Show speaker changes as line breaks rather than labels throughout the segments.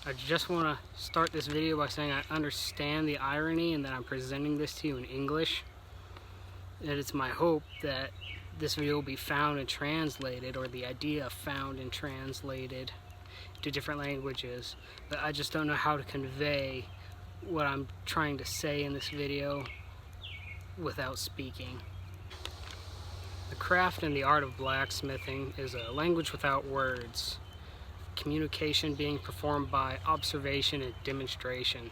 I just want to start this video by saying I understand the irony and that I'm presenting this to you in English. And it's my hope that this video will be found and translated, or the idea found and translated to different languages. But I just don't know how to convey what I'm trying to say in this video without speaking. The craft and the art of blacksmithing is a language without words. Communication being performed by observation and demonstration.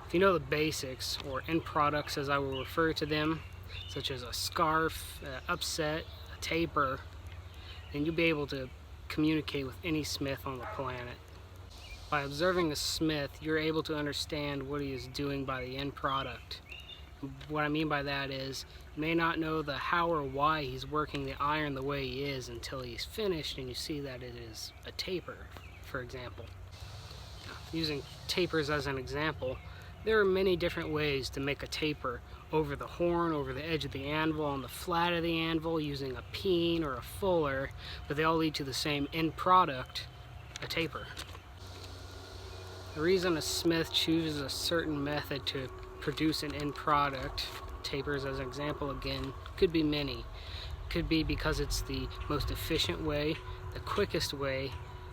If you know the basics, or end products as I will refer to them, such as a scarf, upset, a taper, then you'll be able to communicate with any smith on the planet. By observing a smith, you're able to understand what he is doing by the end product. What I mean by that is, you may not know the how or why he's working the iron the way he is until he's finished and you see that it is a taper, for example. Now, using tapers as an example, there are many different ways to make a taper: over the horn, over the edge of the anvil, on the flat of the anvil, using a peen or a fuller, but they all lead to the same end product, a taper. The reason a smith chooses a certain method to produce an end product, tapers as an example again, could be many. Could be because it's the most efficient way, the quickest way.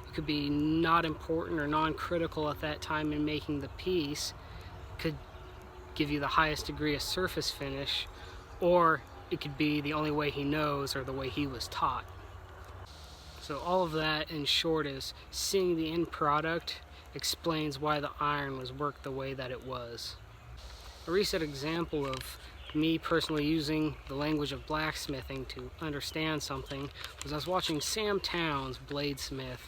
It could be not important or non-critical at that time in making the piece. Could give you the highest degree of surface finish, or it could be the only way he knows or the way he was taught. So all of that in short is, seeing the end product explains why the iron was worked the way that it was. A recent example of me personally using the language of blacksmithing to understand something was I was watching Sam Towns, bladesmith,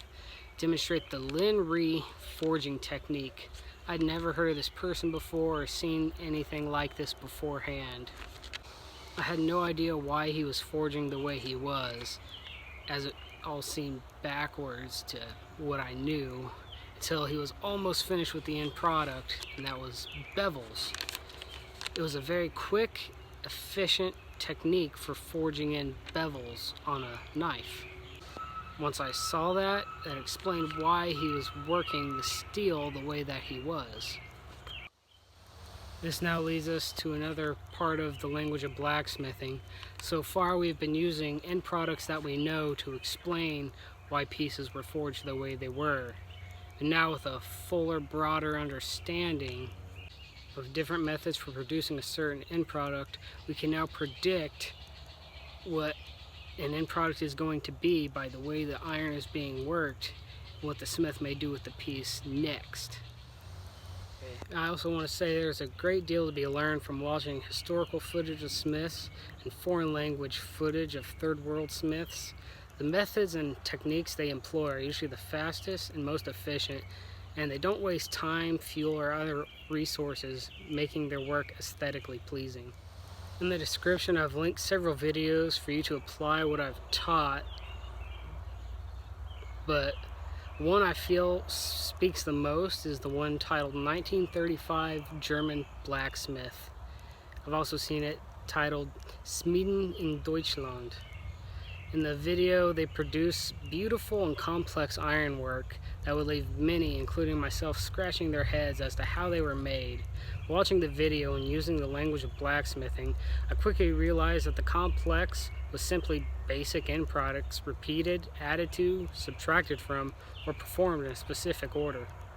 demonstrate the Lin-Re forging technique. I'd never heard of this person before or seen anything like this beforehand. I had no idea why he was forging the way he was, as it all seemed backwards to what I knew, until he was almost finished with the end product, and that was bevels. It was a very quick, efficient technique for forging in bevels on a knife. Once I saw that, that explained why he was working the steel the way that he was. This now leads us to another part of the language of blacksmithing. So far we've been using end products that we know to explain why pieces were forged the way they were. And now, with a fuller, broader understanding of different methods for producing a certain end product, we can now predict what an end product is going to be by the way the iron is being worked, what the smith may do with the piece next. Okay. I also want to say there's a great deal to be learned from watching historical footage of smiths and foreign language footage of third world smiths. The methods and techniques they employ are usually the fastest and most efficient, and they don't waste time, fuel, or other resources, making their work aesthetically pleasing. In the description, I've linked several videos for you to apply what I've taught, but one I feel speaks the most is the one titled 1935 German Blacksmith. I've also seen it titled Schmieden in Deutschland. In the video, they produce beautiful and complex ironwork that would leave many, including myself, scratching their heads as to how they were made. Watching the video and using the language of blacksmithing, I quickly realized that the complex was simply basic end products repeated, added to, subtracted from, or performed in a specific order.